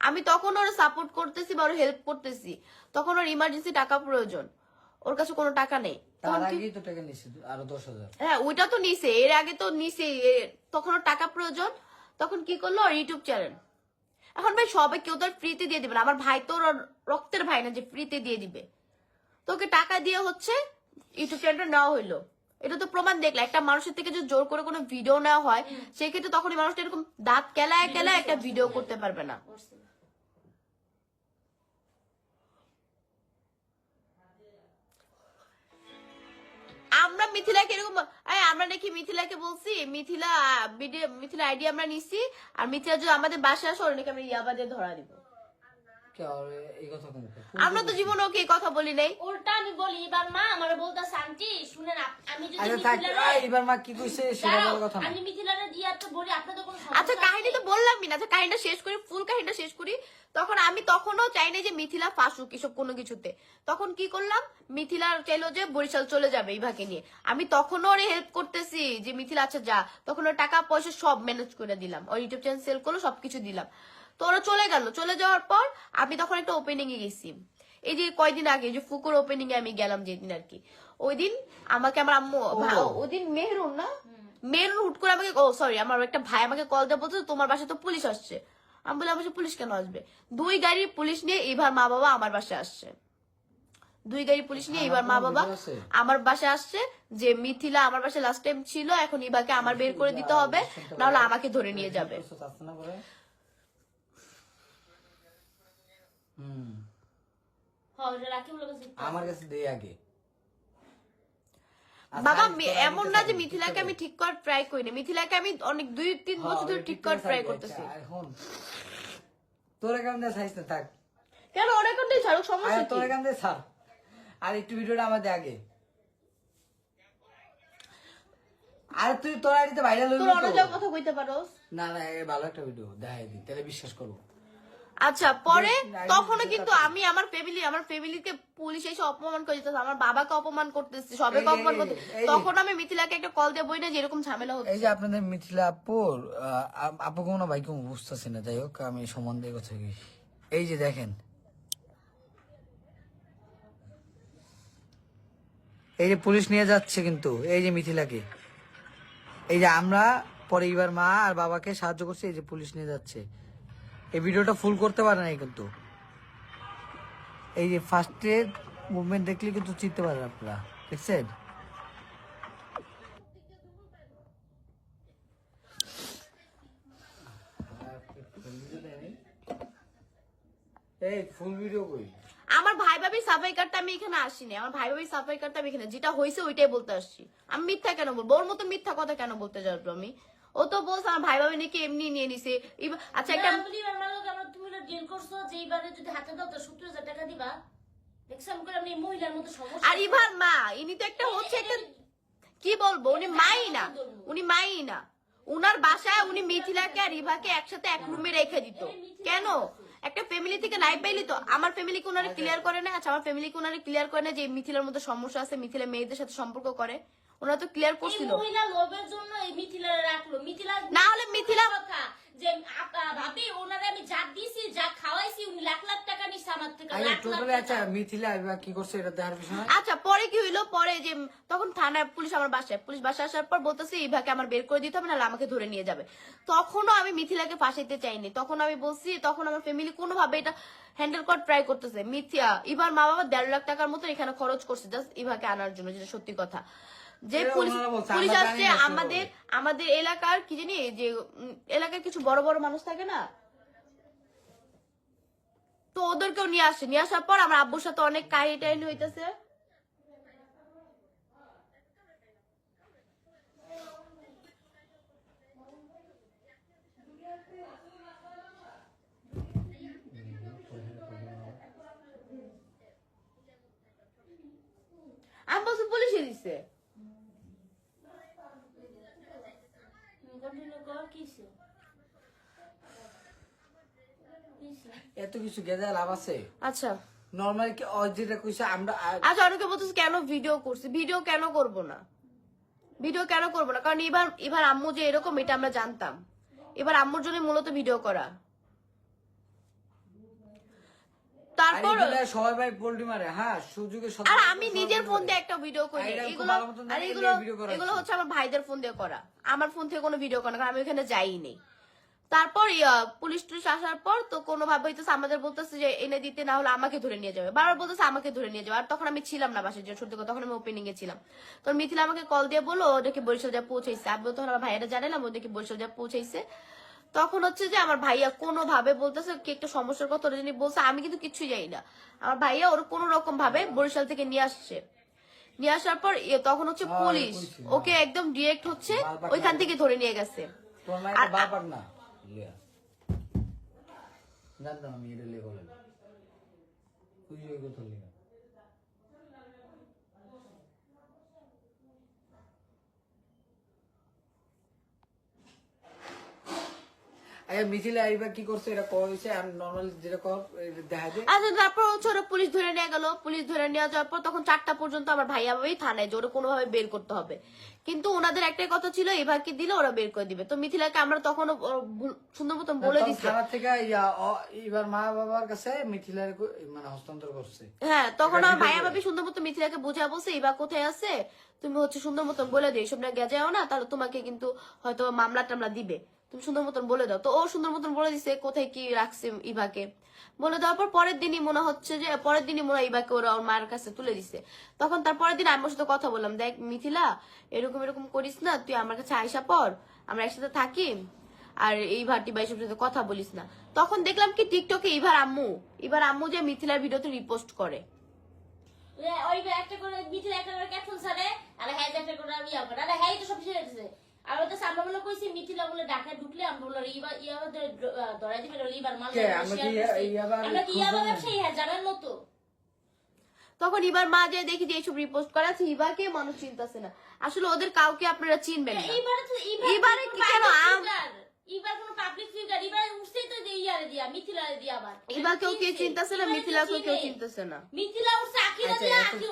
আমি তখন ওর সাপোর্ট করতেছি বা ওর হেল্প করতেছি, তখন ওর ইমার্জেন্সি টাকা প্রয়োজন, ওর কাছে কোনো টাকা নেই। তার আগেই তো টাকা নিছে আরো 10,000। হ্যাঁ ওইটা তো নিছে, এর আগে তো নিছে, তখন ওর টাকা প্রয়োজন, তখন কি করলো ওর ইউটিউব চ্যানেল। এখন ভাই সবাই কেউ তো ফ্রিতে দিয়ে দিবে না, আমার ভাই তো ওর রক্তের ভাই না যে ফ্রিতে দিয়ে দিবে, তোকে টাকা দিয়ে হচ্ছে ইউটিউব চ্যানেলটা নেওয়া হইলো। এটা তো প্রমাণ দেখলে, একটা মানুষের থেকে যদি জোর করে কোনো ভিডিও নেওয়া হয় সেক্ষেত্রে তখন এই মানুষটা এরকম দাঁত কেলায় কেলায় একটা ভিডিও করতে পারবে না। আমরা মিথিলাকে এরকম আমরা নাকি মিথিলাকে বলছি মিথিলা ভিডিও, মিথিলা আইডি আমরা নিছি, আর মিথিলা যদি আমাদের বাসায় আসো নাকি আমরা ইয়াবাদে ধরা দিব। আমরা তো জীবনে ওকে এই কথা বলি নাই। উল্টা আমি বলি এবার মা আমার বলতাছে আন্টি শুনেন আমি যদি এবার মা কি কইছে সেটা বলার কথা না। আমি মিথিলারে দিয়া তো বলি আপনাদের কোনো আচ্ছা কাহিনী তো বললামই না, আচ্ছা কাহিনীটা শেষ করি, ফুল কাহিনীটা শেষ করি। তখন আমি তখনও চাই না যে মিথিলা ফাঁসুক এসব কোনো কিছুতে। তখন কি করলাম, মিথিলা চাইলো যে বরিশাল চলে যাবে ইভাকে নিয়ে, আমি তখনও ওরে হেল্প করতেছি যে মিথিলা আচ্ছা যা, তখন ওর টাকা পয়সা সব ম্যানেজ করে দিলাম, ওর ইউটিউব চ্যানেল সেল করলো, সবকিছু দিলাম। তো ওরা চলে গেল, চলে যাওয়ার পর আমি তখন একটা ওপেনিং এ গেছি, এই যে কয়দিন আগে যে ফুকুর ওপেনিং এ আমি গেলাম যেদিন আর কি, ওই দিন আমাকে আমার আম্মু, ওই দিন মেহরুন না, মেহরুন হুট করে আমাকে, ও সরি আমার একটা ভাই আমাকে কল দিয়ে বলতো তোমার বাসায় তো পুলিশ আসছে। আমি বললাম আমার পুলিশ কেন আসবে, 2 গাড়ি পুলিশ নিয়ে এবার মা বাবা আমার বাসায় আসছে, 2 গাড়ি পুলিশ নিয়ে এবার মা বাবা আমার বাসায় আসছে, যে মিথিলা আমার বাসায় লাস্ট টাইম ছিল, এখন ইভাকে আমার বের করে দিতে হবে, নাহলে আমাকে ধরে নিয়ে যাবে। আমার কাছে দেই আগে বাবা এমন না যে মিথিলাকে আমি ঠিক করার ট্রাই করিনি, মিথিলাকে আমি অনেক 2-3 বছর ধরে ঠিক করার ট্রাই করতেছি। এখন তোর একাউন্টে ছাইছ না থাক, কেন ওর অ্যাকাউন্টে ছাড়ো, সমস্যা কি? তোর একাউন্টে ছাড়, আর একটু ভিডিওটা আমাদের আগে। আর তুই তোর আইডিতে ভাইরাল হইলো তোর অন্য কথা কইতে পারোস না? না ভালো একটা ভিডিও দেখাই দি, তাহলে বিশ্বাস করব। আচ্ছা পরে তখনও কিন্তু আমি আমার ফ্যামিলিকে পুলিশ এসে অপমান করে দিতেছে, আমার বাবাকে অপমান করতেছে, সবাইকে অপমান করতে, তখন আমি মিথিলাকে একটা কল দিয়ে বই না যে এরকম ঝামেলা হচ্ছে। এই যে আপনাদের মিথিলা আপুর আপু কোনো ভাই কেউ বুঝতেছে না, যাই হোক আমি সম্বন্ধে কথা কি, এই যে দেখেন এই যে পুলিশ নিয়ে যাচ্ছে কিন্তু এই যে মিথিলাকে, এই যে আমরা পরে এবার মা আর বাবাকে সাহায্য করছি, এই যে পুলিশ নিয়ে যাচ্ছে। এই ভিডিওটা ফুল করতে পারে নাই কিন্তু, এই যে ফার্স্টের মুভমেন্ট দেখলে কিন্তু চিনতে পারেন আপনারা, দেখছেন? এই ফুল ভিডিও কই? আমার ভাই ভাবির সাফাই কাটতে আমি এখানে আসিনি, আমার ভাই ভাবির সাফাই কাটতে আমি এখানে যেটা হয়েছে ওইটাই বলতে আসছি। আমি মিথ্যা কেন বলবো, ওর মতো মিথ্যা কথা কেন বলতে যাবো আমি? ও তো বলছে আমার ভাই ভাবি নাকি এমনি নিয়ে নিছে। আচ্ছা একটা তুমি ডিল করছো যে এইবারে যদি হাতে দাও তো 70,000 টাকা দিবা, দেখছাম করে আমি মহিলার মতো সমস্যা। আর ইভার মা ইনি তো একটা হচ্ছে একটা কি বলবো, উনি মাই না, উনি মাই না, উনার বাসায় উনি মিথিলাকে আর ইভাকে একসাথে এক রুমে রেখে দিত। কেন? একটা ফ্যামিলি থেকে নাই পাইলি তো, আমার ফ্যামিলিকে ওনারা ক্লিয়ার করে না। আচ্ছা আমার ফ্যামিলিকে ওনারা ক্লিয়ার করে না যে মিথিলার মতো সমস্যা আছে, মিথিলা মেয়েদের সাথে সম্পর্ক করে, ওনারা তো ক্লিয়ার করছিল। মহিলা লোভের জন্য এই মিথিলারে রাখলো, মিথিলা না হলে মিথিলা কথা যে ভাবি ওনারে আমি যা দিছি যা খাওয়াইছি উনি লাখ লাখ টাকা নিছে আমার থেকে, লাখ লাখ টাকা। আচ্ছা মিথিলা এবার কি করছে এটা দেখার বিষয়। আচ্ছা পরে কি হইলো, পরে যে তখন থানায় পুলিশ আমার বাসায়, পুলিশ বাসায় আসার পর বলতেছে ইভাকে আমার বের করে দিতে হবে নাহলে আমাকে ধরে নিয়ে যাবে। তখনও আমি মিথিলাকে ফাঁসাইতে চাইনি, তখন আমি বলছি, তখন আমার ফ্যামিলি কোনোভাবে এটা হ্যান্ডেল করার ট্রাই করতেছে। মিথিয়া ইভার মা বাবা 1.5 লাখ টাকার মতো এখানে খরচ করছে জাস্ট ইভাকে আনার জন্য, যেটা সত্যি কথা। যে পুলিশ আসছে আমাদের এলাকার কি জানি, যে এলাকার কিছু বড় বড় মানুষ থাকে না, তো ওদেরকেও নিয়ে আসে, নিয়ে আসার পর আমার আব্বুর সাথে অনেক কাহিনী টাহিনী হইতেছে। আমি বলছি পুলিশে দিছে। এত কিছু গেজা লাভ আছে? আচ্ছা নরমালি কি যেটা কইছে আমরা, আচ্ছা অনেকে বলতেছে কেন ভিডিও করছি, ভিডিও কেন করব না, ভিডিও কেন করবো না, কারণ এবার আম্মু যে এরকম এটা আমরা জানতাম, এবার আম্মুর জন্য মূলত ভিডিও করা। তারপর সবাই ভাই পোল্ট্রি মারে, হ্যাঁ সুযোগে আর আমি নিজের ফোন দিয়ে একটা ভিডিও করি, এরকম এগুলো ভালো মতন আর জানি এগুলো এগুলো ভিডিও করা এগুলো হচ্ছে। হচ্ছে আমার ভাইদের ফোন দিয়ে করা, আমার ফোন থেকে কোনো ভিডিও করা না, কারণ আমি ওখানে যাই নেই। তারপর পুলিশ টুলিশ আসার পর তো কোনোভাবে হইতেছে আমাদের বলতেছে যে এনে দিতে, না হলে আমাকে ধরে নিয়ে যাবে, বারবার বলতেছে আমাকে ধরে নিয়ে যাবে। আর তখন আমি ছিলাম না বাসায়, যে সত্যি কথা তখন আমি ওপেনিং এ ছিলাম। তো মিথিলা আমাকে কল দিয়ে বললো ওদেরকে বরিশাল যা পৌঁছাইছে, আমি তখন আমার ভাইয়েরা জানালাম ওদেরকে বরিশাল যা পৌঁছাইছে। তখন হচ্ছে যে আমার ভাইয়া কোনোভাবে বলতেছে কি একটা সমস্যার কথা ওরা যিনি বলছে, আমি কিন্তু কিছুই জানি না। আমার ভাইয়া ওর কোনো রকম ভাবে বরিশাল থেকে নিয়ে আসছে, নিয়ে আসার পর তখন হচ্ছে পুলিশ ওকে একদম ডিরেক্ট হচ্ছে ওইখান থেকে ধরে নিয়ে গেছে। তোর না এটা বাপাক না লিয়া জানতাম আমি এটা লিয়ে বলে তুই এই কথা লিয়া মিছিলে আইবা কি করছে এটা কইছে, আর নরমালি যেটা কর দেখা যায়। আচ্ছা তারপর হচ্ছে ওরা পুলিশ ধরে নিয়ে গেল, পুলিশ ধরে নিয়ে যাওয়ার পর তখন 4টা পর্যন্ত আমার ভাইয়া ভাবেই থানায় যে ওরা কোনোভাবে বের করতে হবে, কিন্তু ওনাদের একটাই কথা ছিল এভাবে দিলে ওরা বের করে দিবে। তো মিথিলাকে আমরা তখন সুন্দর মতন বলে দিচ্ছি, থানা থেকে এবার মা বাবার কাছে মিথিলার মানে হস্তান্তর করছে। হ্যাঁ তখন আমার ভাইয়া ভাবি সুন্দর মতো মিথিলাকে বুঝা বলছে এবার কোথায় আছে, তুমি হচ্ছে সুন্দর মতন বলে দিও, এসব না গেজাও না, তাহলে তোমাকে কিন্তু হয়তো মামলা টামলা দিবে, তুমি সুন্দর মতন বলে দাও। তো ও সুন্দর মতন বলে দিছে কোথায় কি রাখছে ইভাকে, বলে দেওয়ার পর পরের দিনই মনে হচ্ছে যে পরের দিনই মনে হয় ইভাকে ওরা ওর মায়ের কাছে তুলে দিছে। তখন তার পরের দিন আমি ওর সাথে কথা বললাম, দেখ মিথিলা এরকম এরকম করিস না, তুই আমার কাছে আইসা পর, আমরা একসাথে থাকি, আর এই ভাটি বা এইসব সাথে কথা বলিস না। তখন দেখলাম কি টিকটকে এবার আম্মু যে মিথিলার ভিডিওতে রিপোস্ট করে, ওই একটা করে মিথিলা একটা করে ক্যাপশন ছাড়ে, আর হ্যাঁ একটা করে আমি ইয়া করে, আর হ্যাঁ তো সব শেষ হয়েছে। আর ওটা আমরা বলে কইছি মিথিলা বলে ঢাকায় ঢুকলে আমরা বলে ইয়া ধরাই দিবে, ইবার মাল আমরা কি ইয়াবা ব্যবসায়ী, হ্যাঁ জানার মতো। তখন এবার মা যে দেখি যে এইসব রিপোস্ট করা আছে, ইভাকে মানুষ চিনতেছে না, আসলে ওদের কাউকে আপনারা চিনবেন না। এবারে কি কেন এবার কোন পাবলিক ফিগার এবার উঠছেই তো ইয়ারে দিয়া মিথিলারে দিয়া আবার ইভাকেও কেউ চিনতেছে না, মিথিলাকেও কেউ চিনতেছে না। মিথিলা উঠছে আকিরা দিয়া আকি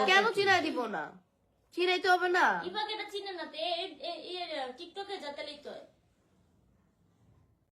কেন চিনাই দিব না, চিনাইতে হবে না। ইভাকে এটা চিনে না তে টিকটকে যাতালেই তো